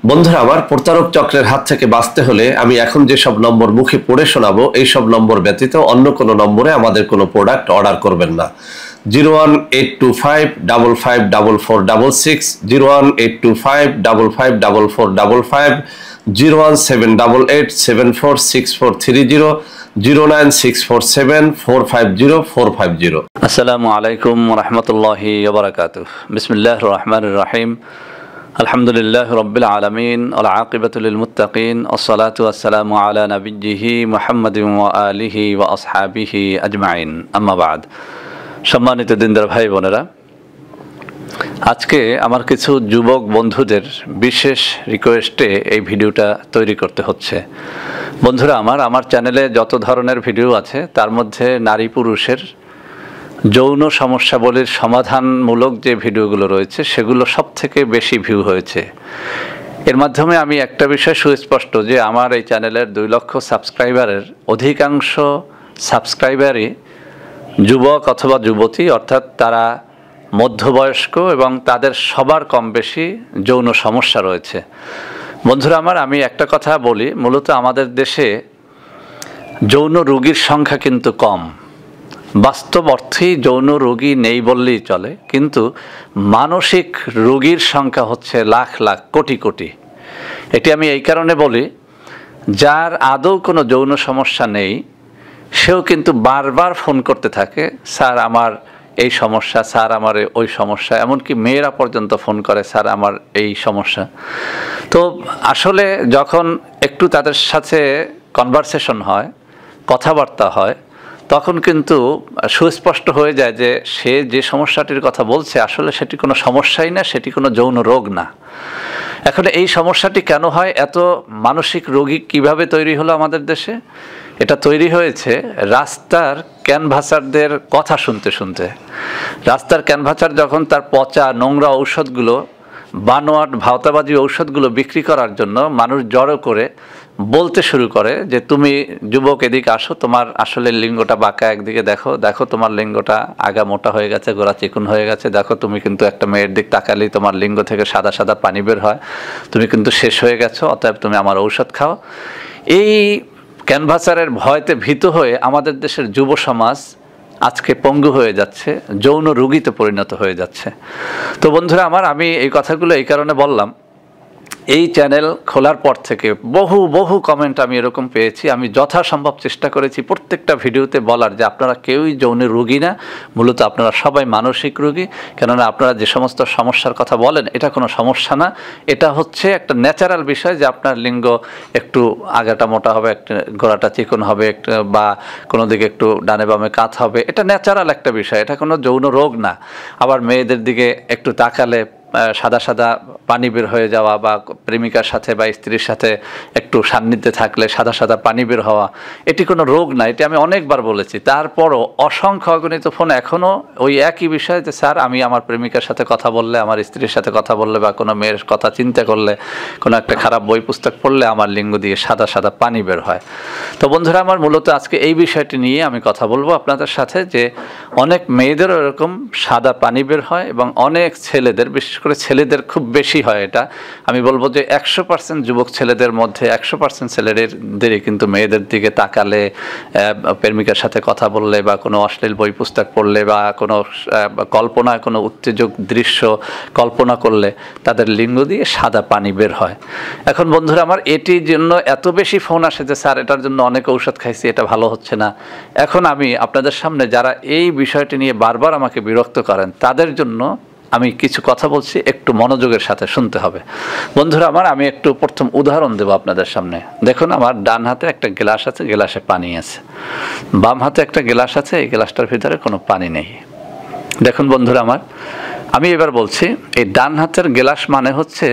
বন্ধুরা আমার, প্রতারক চক্রের হাত থেকে বাঁচতে হলে আমি এখন যেসব নম্বর মুখে পড়ে শোনাবো এই সব নম্বর ব্যতীত অন্য কোনো নম্বরে আমাদের কোনো প্রোডাক্ট অর্ডার করবেন না। 01825554466, 01825554455, 01788746430, 09647450450। আসসালামু আলাইকুম রহমতুল্লাহি ওয়া বারাকাতুহু। বিসমিল্লাহির রহমানির রহিম। আলহামদুলিল্লাহ রব্বিল আলামিন ওয়াল আকিবাতু লিল মুত্তাকিন ওয়াসসালাতু ওয়াসসালামু আলা নাবিয়্যিহি মুহাম্মাদিন ওয়া আলিহি ওয়া আসহাবিহি আজমাইন, আম্মা বাদ। সম্মানিত দিনদার ভাই বোনেরা, আজকে আমার কিছু যুবক বন্ধুদের বিশেষ রিকোয়েস্টে এই ভিডিওটা তৈরি করতে হচ্ছে। বন্ধুরা আমার চ্যানেলে যত ধরনের ভিডিও আছে তার মধ্যে নারী পুরুষের যৌন সমস্যাবলীর সমাধানমূলক যে ভিডিওগুলো রয়েছে সেগুলো সব থেকে বেশি ভিউ হয়েছে। এর মাধ্যমে আমি একটা বিষয় সুস্পষ্ট যে আমার এই চ্যানেলের 2 লক্ষ সাবস্ক্রাইবারের অধিকাংশ সাবস্ক্রাইবারই যুবক অথবা যুবতী, অর্থাৎ তারা মধ্যবয়স্ক এবং তাদের সবার কম বেশি যৌন সমস্যা রয়েছে। বন্ধুরা আমি একটা কথা বলি, মূলত আমাদের দেশে যৌন রোগীর সংখ্যা কিন্তু কম। বাস্তব অর্থেই যৌন রোগী নেই বললেই চলে, কিন্তু মানসিক রোগীর সংখ্যা হচ্ছে লাখ লাখ কোটি কোটি। এটি আমি এই কারণে বলি, যার আদৌ কোনো যৌন সমস্যা নেই সেও কিন্তু বারবার ফোন করতে থাকে, স্যার আমার এই সমস্যা, স্যার আমার ওই সমস্যা। এমনকি মেয়েরা পর্যন্ত ফোন করে, স্যার আমার এই সমস্যা। তো আসলে যখন একটু তাদের সাথে কনভারসেশন হয়, কথাবার্তা হয়, তখন কিন্তু সুস্পষ্ট হয়ে যায় যে সে যে সমস্যাটির কথা বলছে আসলে সেটি কোনো সমস্যাই না, সেটি কোনো যৌন রোগ না। এখন এই সমস্যাটি কেন হয়, এত মানসিক রোগী কিভাবে তৈরি হলো আমাদের দেশে? এটা তৈরি হয়েছে রাস্তার ক্যানভাসারদের কথা শুনতে শুনতে। রাস্তার ক্যানভাসার যখন তার পচা নোংরা ঔষধগুলো, বানোয়াট ভাওতাবাজি ঔষধগুলো বিক্রি করার জন্য মানুষ জড়ো করে বলতে শুরু করে যে তুমি যুবক এদিকে আসো, তোমার আসলে লিঙ্গটা বাঁকা, একদিকে দেখো, দেখো তোমার লিঙ্গটা আগা মোটা হয়ে গেছে, গোড়া চিকুন হয়ে গেছে, দেখো তুমি কিন্তু একটা মেয়ের দিক তাকালেই তোমার লিঙ্গ থেকে সাদা সাদা পানি বের হয়, তুমি কিন্তু শেষ হয়ে গেছো, অতএব তুমি আমার ঔষধ খাও। এই ক্যানভাসারের ভয়তে ভীত হয়ে আমাদের দেশের যুব সমাজ আজকে পঙ্গু হয়ে যাচ্ছে, যৌন রোগীতে পরিণত হয়ে যাচ্ছে। তো বন্ধুরা আমি এই কথাগুলো এই কারণে বললাম, এই চ্যানেল খোলার পর থেকে বহু কমেন্ট আমি এরকম পেয়েছি। আমি যথাসম্ভব চেষ্টা করেছি প্রত্যেকটা ভিডিওতে বলার যে আপনারা কেউই যৌন রোগী না, মূলত আপনারা সবাই মানসিক রোগী। কেননা আপনারা যে সমস্ত সমস্যার কথা বলেন এটা কোনো সমস্যা না, এটা হচ্ছে একটা ন্যাচারাল বিষয় যে আপনার লিঙ্গ একটু আগাটা মোটা হবে, একটা গোড়াটা চিকন হবে, বা কোনো দিকে একটু ডানে বামে কাত হবে, এটা ন্যাচারাল একটা বিষয়, এটা কোনো যৌন রোগ না। আবার মেয়েদের দিকে একটু তাকালে সাদা সাদা পানি বের হয়ে যাওয়া, বা প্রেমিকার সাথে বা স্ত্রীর সাথে একটু সান্নিধ্যে থাকলে সাদা সাদা পানি বের হওয়া, এটি কোনো রোগ না। এটি আমি অনেকবার বলেছি। তারপরও অসংখ্য অগণিত ফোন এখনও ওই একই বিষয় যে স্যার আমি আমার প্রেমিকার সাথে কথা বললে, আমার স্ত্রীর সাথে কথা বললে, বা কোনো মেয়ের কথা চিন্তা করলে, কোনো একটা খারাপ বই পুস্তক পড়লে আমার লিঙ্গ দিয়ে সাদা সাদা পানি বের হয়। তো বন্ধুরা মূলত আজকে এই বিষয়টি নিয়ে আমি কথা বলবো আপনাদের সাথে, যে অনেক মেয়েদেরও এরকম সাদা পানি বের হয় এবং অনেক ছেলেদের, বিশেষ করে ছেলেদের খুব বেশি হয়। এটা আমি বলবো যে 100% যুবক ছেলেদের মধ্যে 100% ছেলেদেরই কিন্তু মেয়েদের দিকে তাকালে, প্রেমিকার সাথে কথা বললে, বা কোনো অশ্লীল বই পুস্তক পড়লে, বা কোনো কল্পনায় কোনো উত্তেজক দৃশ্য কল্পনা করলে তাদের লিঙ্গ দিয়ে সাদা পানি বের হয়। এখন বন্ধুরা এটির জন্য এত বেশি ফোন আসে যে স্যার এটার জন্য অনেক ঔষধ খাইছি, এটা ভালো হচ্ছে না। এখন আমি আপনাদের সামনে যারা এই বিষয়টি নিয়ে বারবার আমাকে বিরক্ত করেন তাদের জন্য আমি কিছু কথা বলছি, একটু মনোযোগের সাথে শুনতে হবে। বন্ধুরা আমি একটু প্রথম উদাহরণ দেব আপনাদের সামনে। দেখুন, আমার ডান হাতে একটা গ্লাস আছে, গ্লাসে পানি আছে। বাম হাতে একটা গ্লাস আছে, এই গ্লাসটার ভিতরে কোনো পানি নেই। দেখুন বন্ধুরা আমি এবার বলছি, এই ডান হাতের গ্লাস মানে হচ্ছে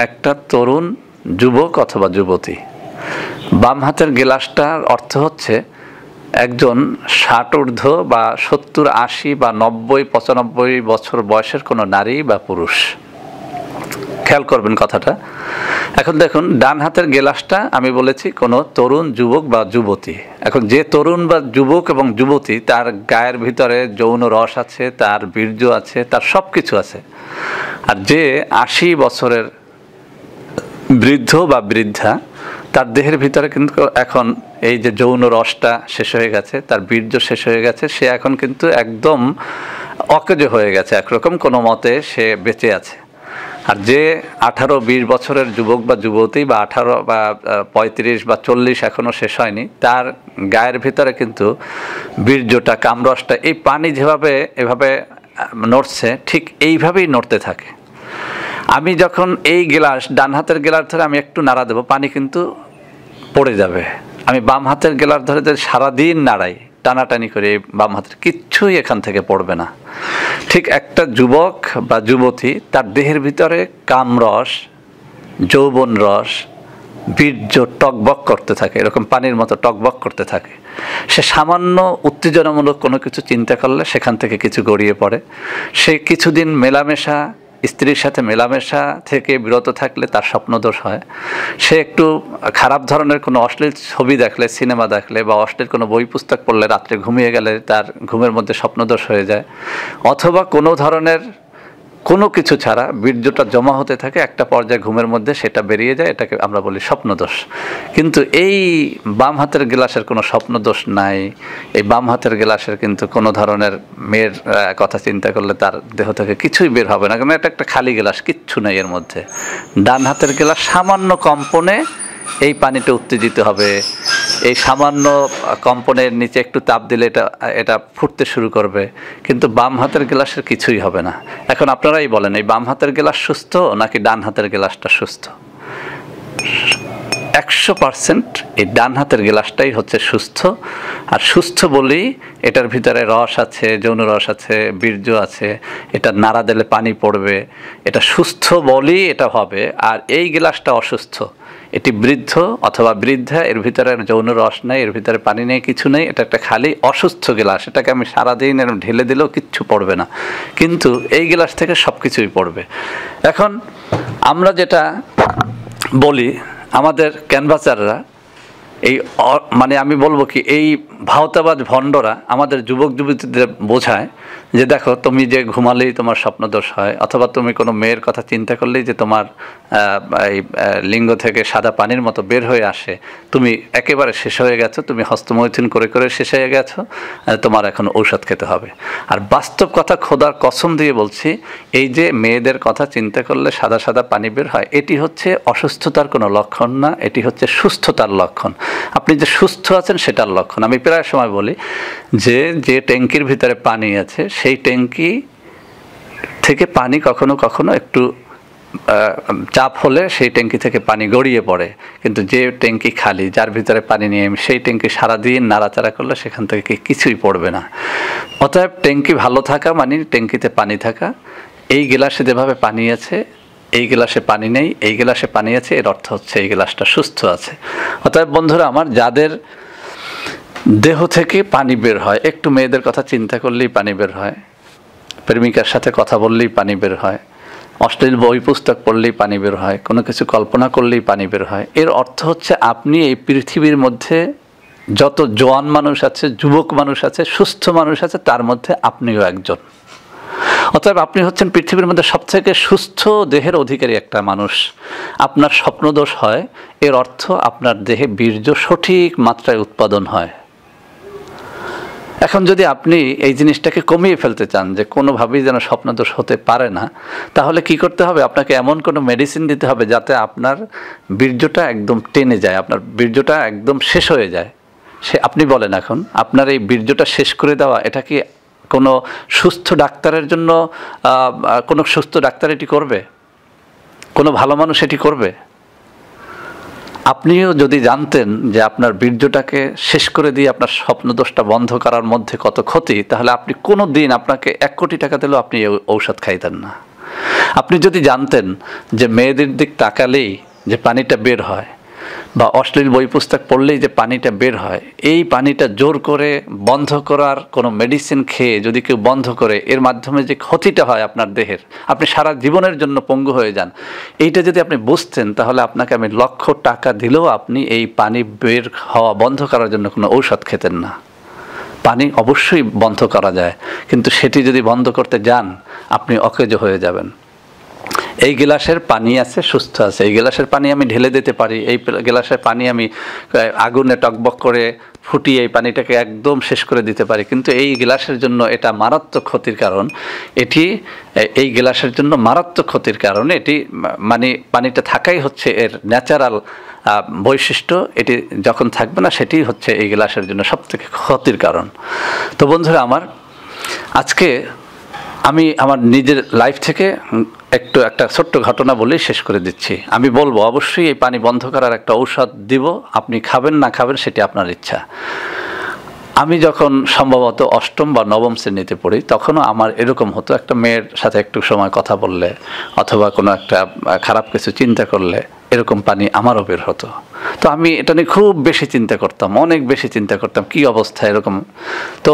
একটা তরুণ যুবক অথবা যুবতী। বাম হাতের গ্লাসটার অর্থ হচ্ছে একজন 60 ঊর্ধ্ব বা 70, 80 বা 90, 95 বছর বয়সের কোনো নারী বা পুরুষ। খেয়াল করবেন কথাটা। এখন দেখুন, ডান হাতের গ্লাসটা আমি বলেছি কোনো তরুণ যুবক বা যুবতী। এখন যে তরুণ বা যুবক এবং যুবতী, তার গায়ের ভিতরে যৌন রস আছে, তার বীর্য আছে, তার সব কিছু আছে। আর যে 80 বছরের বৃদ্ধ বা বৃদ্ধা, তার দেহের ভিতরে কিন্তু এখন এই যে যৌন রসটা শেষ হয়ে গেছে, তার বীর্য শেষ হয়ে গেছে, সে এখন কিন্তু একদম অকেজ হয়ে গেছে, একরকম কোনো মতে সে বেঁচে আছে। আর যে 18-20 বছরের যুবক বা যুবতী বা 18 বা 35 বা 40 এখনও শেষ হয়নি, তার গায়ের ভিতরে কিন্তু বীর্যটা, কামরসটা, এই পানি যেভাবে এভাবে নড়ছে ঠিক এইভাবেই নড়তে থাকে। আমি যখন এই গ্লাস, ডান হাতের গ্লাস ধরে আমি একটু নাড়া দেবো, পানি কিন্তু পড়ে যাবে। আমি বাম হাতের গ্লাস ধরে যদি সারাদিন নাড়াই, টানাটানি করে, বাম হাতের কিচ্ছুই এখান থেকে পড়বে না। ঠিক একটা যুবক বা যুবতী, তার দেহের ভিতরে কামরস, যৌবন রস, বীর্য টকবক করতে থাকে, এরকম পানির মতো টকবক করতে থাকে। সে সামান্য উত্তেজনামূলক কোনো কিছু চিন্তা করলে সেখান থেকে কিছু গড়িয়ে পড়ে। সে কিছুদিন মেলামেশা, স্ত্রীর সাথে মেলামেশা থেকে বিরত থাকলে তার স্বপ্নদোষ হয়। সে একটু খারাপ ধরনের কোনো অশ্লীল ছবি দেখলে, সিনেমা দেখলে বা অশ্লীল কোনো বই পুস্তক পড়লে, রাত্রে ঘুমিয়ে গেলে তার ঘুমের মধ্যে স্বপ্নদোষ হয়ে যায়। অথবা কোনো ধরনের কোনো কিছু ছাড়া বীর্যটা জমা হতে থাকে, একটা পর্যায়ে ঘুমের মধ্যে সেটা বেরিয়ে যায়, এটাকে আমরা বলি স্বপ্নদোষ। কিন্তু এই বাম হাতের গ্লাসের কোনো স্বপ্নদোষ নাই। এই বাম হাতের গ্লাসের কিন্তু কোনো ধরনের মেয়ের কথা চিন্তা করলে তার দেহ থেকে কিছুই বের হবে না, কারণ এটা একটা খালি গ্লাস, কিচ্ছু নেই এর মধ্যে। ডান হাতের গ্লাস সামান্য কম্পনে এই পানিটা উত্তেজিত হবে, এই সামান্য কম্পনের নিচে একটু তাপ দিলে এটা ফুটতে শুরু করবে, কিন্তু বাম হাতের গ্লাসের কিছুই হবে না। এখন আপনারাই বলেন, এই বাম হাতের গ্লাস সুস্থ নাকি ডান হাতের গ্লাসটা সুস্থ? 100% এই ডান হাতের গ্লাসটাই হচ্ছে সুস্থ। আর সুস্থ বলেই এটার ভিতরে রস আছে, যৌন রস আছে, বীর্য আছে, এটা নাড়া দিলে পানি পড়বে, এটা সুস্থ বলেই এটা হবে। আর এই গ্লাসটা অসুস্থ, এটি বৃদ্ধ অথবা বৃদ্ধা, এর ভিতরে যৌন রস নেই, এর ভিতরে পানি নেই, কিছু নেই, এটা একটা খালি অসুস্থ গ্লাস। এটাকে আমি সারাদিন এরকম ঢেলে দিলেও কিচ্ছু পড়বে না, কিন্তু এই গ্লাস থেকে সব কিছুই পড়বে। এখন আমরা যেটা বলি, আমাদের ক্যানভাসাররা, এই মানে আমি বলবো কি, এই ভাওতাবাজ ভণ্ডরা আমাদের যুবক যুবতীদের বোঝায় যে দেখো, তুমি যে ঘুমালেই তোমার স্বপ্নদোষ হয়, অথবা তুমি কোনো মেয়ের কথা চিন্তা করলেই যে তোমার এই লিঙ্গ থেকে সাদা পানির মতো বের হয়ে আসে, তুমি একেবারে শেষ হয়ে গেছো, তুমি হস্তমৈথুন করে করে শেষ হয়ে গেছো, তোমার এখন ঔষধ খেতে হবে। আর বাস্তব কথা, খোদার কসম দিয়ে বলছি, এই যে মেয়েদের কথা চিন্তা করলে সাদা সাদা পানি বের হয়, এটি হচ্ছে অসুস্থতার কোনো লক্ষণ না, এটি হচ্ছে সুস্থতার লক্ষণ। আপনি যে সুস্থ আছেন সেটার লক্ষণ। আমি প্রায় সময় বলি যে ট্যাঙ্কির ভিতরে পানি আছে, সেই ট্যাঙ্কি থেকে পানি কখনো কখনো একটু চাপ হলে সেই ট্যাঙ্কি থেকে পানি গড়িয়ে পড়ে, কিন্তু যে ট্যাঙ্কি খালি, যার ভিতরে পানি নিয়ে সেই ট্যাঙ্কি সারাদিন নাড়াচাড়া করলে সেখান থেকে কিছুই পড়বে না। অতএব ট্যাঙ্কি ভালো থাকা মানে ট্যাঙ্কিতে পানি থাকা। এই গ্লাসে যেভাবে পানি আছে, এই গ্লাসে পানি নেই, এই গ্লাসে পানি আছে, এর অর্থ হচ্ছে এই গ্লাসটা সুস্থ আছে। অতএব বন্ধুরা আমার, যাদের দেহ থেকে পানি বের হয়, একটু মেয়েদের কথা চিন্তা করলেই পানি বের হয়, প্রেমিকার সাথে কথা বললেই পানি বের হয়, অশ্লীল বই পুস্তক পড়লেই পানি বের হয়, কোনো কিছু কল্পনা করলেই পানি বের হয়, এর অর্থ হচ্ছে আপনি এই পৃথিবীর মধ্যে যত জোয়ান মানুষ আছে, যুবক মানুষ আছে, সুস্থ মানুষ আছে, তার মধ্যে আপনিও একজন। অতএব আপনি হচ্ছেন পৃথিবীর মধ্যে সবথেকে সুস্থ দেহের অধিকারী একটা মানুষ। আপনার স্বপ্নদোষ হয়, এর অর্থ আপনার দেহে বীর্য সঠিক মাত্রায় উৎপাদন হয়। এখন যদি আপনি এই জিনিসটাকে কমিয়ে ফেলতে চান যে কোনোভাবেই যেন স্বপ্নদোষ হতে পারে না, তাহলে কি করতে হবে? আপনাকে এমন কোনো মেডিসিন দিতে হবে যাতে আপনার বীর্যটা একদম টেনে যায়, আপনার বীর্যটা একদম শেষ হয়ে যায়। আপনি বলেন, এখন আপনার এই বীর্যটা শেষ করে দেওয়া, এটা কি কোনো সুস্থ ডাক্তারের জন্য, কোনো সুস্থ ডাক্তার এটি করবে? কোনো ভালো মানুষ এটি করবে? আপনিও যদি জানতেন যে আপনার বীর্যটাকে শেষ করে দিয়ে আপনার স্বপ্নদোষটা বন্ধ করার মধ্যে কত ক্ষতি, তাহলে আপনি কোনো দিন, আপনাকে 1 কোটি টাকা দিলেও আপনি ঔষধ খাইতেন না। আপনি যদি জানতেন যে মেয়েদের দিক তাকালেই যে পানিটা বের হয়, বা অশ্লীল বই পুস্তক পড়লেই যে পানিটা বের হয়, এই পানিটা জোর করে বন্ধ করার কোনো মেডিসিন খেয়ে যদি কেউ বন্ধ করে, এর মাধ্যমে যে ক্ষতিটা হয় আপনার দেহের, আপনি সারা জীবনের জন্য পঙ্গু হয়ে যান, এইটা যদি আপনি বুঝতেন, তাহলে আপনাকে আমি লক্ষ টাকা দিলেও আপনি এই পানি বের হওয়া বন্ধ করার জন্য কোনো ঔষধ খেতেন না। পানি অবশ্যই বন্ধ করা যায়, কিন্তু সেটি যদি বন্ধ করতে যান, আপনি অকেজো হয়ে যাবেন। এই গ্লাসের পানি আছে, সুস্থ আছে, এই গ্লাসের পানি আমি ঢেলে দিতে পারি, এই গ্লাসের পানি আমি আগুনে টকবক করে ফুটিয়ে এই পানিটাকে একদম শেষ করে দিতে পারি, কিন্তু এই গ্লাসের জন্য এটা মারাত্মক ক্ষতির কারণ। এই গ্লাসের জন্য মারাত্মক ক্ষতির কারণ এটি, মানে পানিটা থাকাই হচ্ছে এর ন্যাচারাল বৈশিষ্ট্য, এটি যখন থাকবে না সেটি হচ্ছে এই গ্লাসের জন্য সবথেকে ক্ষতির কারণ। তো বন্ধুরা আমার, আজকে আমি আমার নিজের লাইফ থেকে একটা ছোট্ট ঘটনা বলেই শেষ করে দিচ্ছি। আমি বলবো অবশ্যই এই পানি বন্ধ করার একটা ঔষধ দিব, আপনি খাবেন না খাবেন সেটি আপনার ইচ্ছা। আমি যখন সম্ভবত অষ্টম বা নবম শ্রেণীতে পড়ি, তখনও আমার এরকম হতো, একটা মেয়ের সাথে একটু সময় কথা বললে অথবা কোনো একটা খারাপ কিছু চিন্তা করলে এরকম পানি আমারও বের হতো। তো আমি এটা নিয়ে খুব বেশি চিন্তা করতাম, অনেক বেশি চিন্তা করতাম, কি অবস্থা এরকম। তো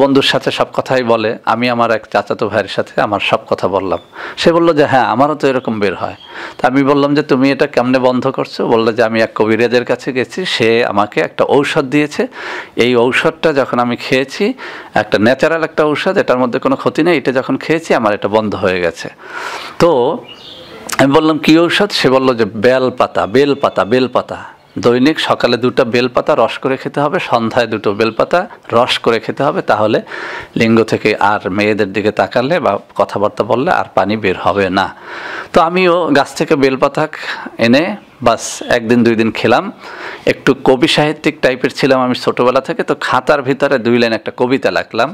বন্ধুর সাথে সব কথাই বলে, আমি আমার এক চাচাতো ভাইয়ের সাথে আমার সব কথা বললাম। সে বললো যে হ্যাঁ আমারও তো এরকম বের হয়। তা আমি বললাম যে তুমি এটা কেমনে বন্ধ করছো? বললো যে আমি এক কবিরাজের কাছে গেছি, সে আমাকে একটা ঔষধ দিয়েছে, এই ঔষধটা যখন আমি খেয়েছি, একটা ন্যাচারাল একটা ঔষধ, এটার মধ্যে কোনো ক্ষতি নেই, এটা যখন খেয়েছি আমার এটা বন্ধ হয়ে গেছে। তো আমি বললাম কি ঔষধ? সে বললো যে বেলপাতা, দৈনিক সকালে 2টা বেলপাতা রস করে খেতে হবে, সন্ধ্যায় 2টো বেলপাতা রস করে খেতে হবে, তাহলে লিঙ্গ থেকে আর মেয়েদের দিকে তাকালে বা কথাবার্তা বললে আর পানি বের হবে না। তো আমিও গাছ থেকে বেলপাতা এনে বাস 1 দিন 2 দিন খেলাম। একটু কবি সাহিত্যিক টাইপের ছিলাম আমি ছোটোবেলা থেকে, তো খাতার ভিতরে 2 লাইন একটা কবিতা লিখলাম,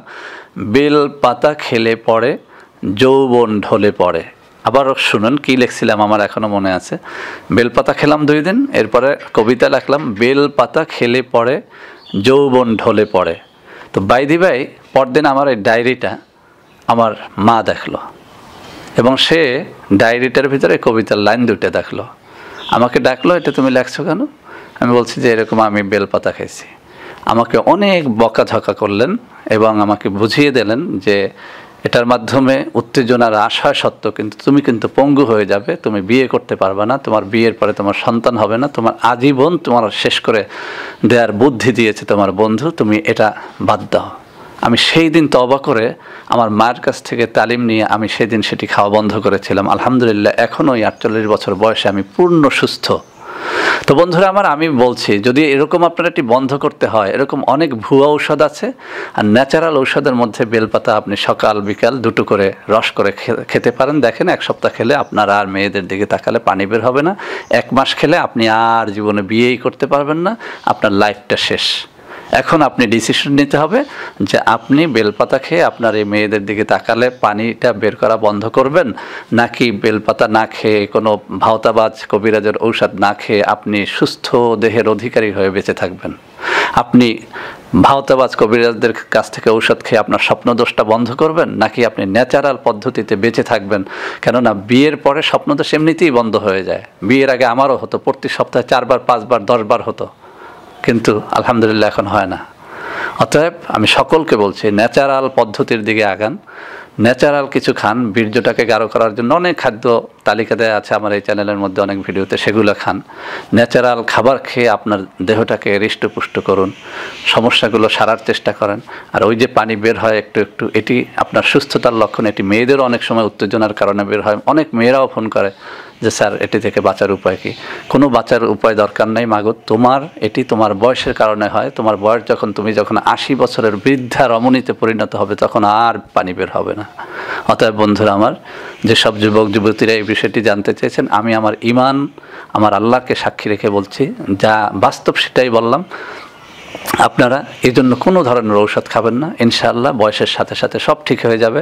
বেলপাতা খেলে পড়ে যৌবন ঢলে পড়ে। আবার শুনুন কি লিখছিলাম, আমার এখনও মনে আছে। বেলপাতা খেলাম 2 দিন, এরপরে কবিতা লিখলাম, বেলপাতা খেলে পড়ে যৌবন ঢলে পড়ে। তো বাই পরদিন আমার এই ডায়েরিটা আমার মা দেখলো, এবং সে ডায়েরিটার ভিতরে কবিতার লাইন 2টা দেখলো। আমাকে ডাকলো, এটা তুমি লেখছো কেন? আমি বলছি যে এরকম আমি বেলপাতা খেয়েছি। আমাকে অনেক বকাঝকা করলেন এবং আমাকে বুঝিয়ে দিলেন যে এটার মাধ্যমে উত্তেজনার আশা সত্য, কিন্তু তুমি কিন্তু পঙ্গু হয়ে যাবে, তুমি বিয়ে করতে পারবে না, তোমার বিয়ের পরে তোমার সন্তান হবে না, তোমার আজীবন তোমার শেষ করে দেওয়ার বুদ্ধি দিয়েছে তোমার বন্ধু, তুমি এটা বাদ দাও। আমি সেই দিন তওবা করে আমার মায়ের কাছ থেকে তালিম নিয়ে আমি সেদিন সেটি খাওয়া বন্ধ করেছিলাম। আলহামদুলিল্লাহ এখনও ওই 48 বছর বয়সে আমি পূর্ণ সুস্থ। তো বন্ধুরা আমার, আমি বলছি যদি এরকম আপনার এটি বন্ধ করতে হয়, এরকম অনেক ভুয়া ঔষধ আছে, আর ন্যাচারাল ঔষধের মধ্যে বেলপাতা আপনি সকাল বিকাল 2টো করে রস করে খেতে পারেন। দেখেন 1 সপ্তাহ খেলে আপনার আর মেয়েদের দিকে তাকালে পানি বের হবে না, 1 মাস খেলে আপনি আর জীবনে বিয়েই করতে পারবেন না, আপনার লাইফটা শেষ। এখন আপনি ডিসিশন নিতে হবে যে আপনি বেলপাতা খেয়ে আপনার এই মেয়েদের দিকে তাকালে পানিটা বের করা বন্ধ করবেন, নাকি বেলপাতা না খেয়ে কোনো ভাওতাবাজ কবিরাজের ঔষধ না খেয়ে আপনি সুস্থ দেহের অধিকারী হয়ে বেঁচে থাকবেন। আপনি ভাওতাবাজ কবিরাজদের কাছ থেকে ঔষধ খেয়ে আপনার স্বপ্নদোষটা বন্ধ করবেন, নাকি আপনি ন্যাচারাল পদ্ধতিতে বেঁচে থাকবেন? কেননা বিয়ের পরে স্বপ্নদোষ এমনিতেই বন্ধ হয়ে যায়। বিয়ের আগে আমারও হতো, প্রতি সপ্তাহে 4 বার 5 বার 10 বার হতো, কিন্তু আলহামদুলিল্লাহ এখন হয় না। অতএব আমি সকলকে বলছি ন্যাচারাল পদ্ধতির দিকে আগান, ন্যাচারাল কিছু খান, বীর্যটাকে গাঢ় করার জন্য অনেক খাদ্য তালিকা দেওয়া আছে আমার এই চ্যানেলের মধ্যে, অনেক ভিডিওতে, সেগুলো খান। ন্যাচারাল খাবার খেয়ে আপনার দেহটাকে হৃষ্টপুষ্ট করুন, সমস্যাগুলো সারার চেষ্টা করেন। আর ওই যে পানি বের হয় একটু একটু, এটি আপনার সুস্থতার লক্ষণ। এটি মেয়েদেরও অনেক সময় উত্তেজনার কারণে বের হয়, অনেক মেয়েরাও ফোন করে যে স্যার এটি থেকে বাঁচার উপায় কি? কোনো বাঁচার উপায় দরকার নেই মাগো, এটি তোমার বয়সের কারণে হয়। তোমার বয়স তুমি যখন 80 বছরের বৃদ্ধা রমণীতে পরিণত হবে, তখন আর পানি বের হবে না। অতএব বন্ধুরা আমার, যেসব যুবক যুবতীরা এই বিষয়টি জানতে চেয়েছেন, আমি আমার ঈমান, আমার আল্লাহকে সাক্ষী রেখে বলছি, যা বাস্তব সেটাই বললাম। আপনারা এই জন্য কোনো ধরনের ঔষধ খাবেন না, ইনশাআল্লাহ বয়সের সাথে সাথে সব ঠিক হয়ে যাবে।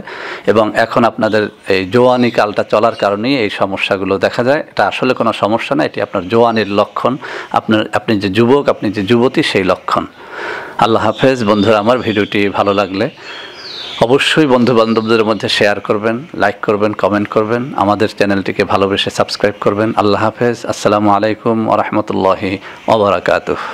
এবং এখন আপনাদের এই জোয়ানি কালটা চলার কারণেই এই সমস্যাগুলো দেখা যায়। এটা আসলে কোনো সমস্যা না, এটি আপনার জোয়ানির লক্ষণ, আপনি যে যুবক, আপনি যে যুবতী, সেই লক্ষণ। আল্লাহ হাফেজ বন্ধুরা আমার, ভিডিওটি ভালো লাগলে অবশ্যই বন্ধু বান্ধবদের মধ্যে শেয়ার করবেন, লাইক করবেন, কমেন্ট করবেন, আমাদের চ্যানেলটিকে ভালোবেসে সাবস্ক্রাইব করবেন। আল্লাহ হাফেজ, আসসালামু আলাইকুম ওয়া রাহমাতুল্লাহি ওয়া বারাকাতুহু।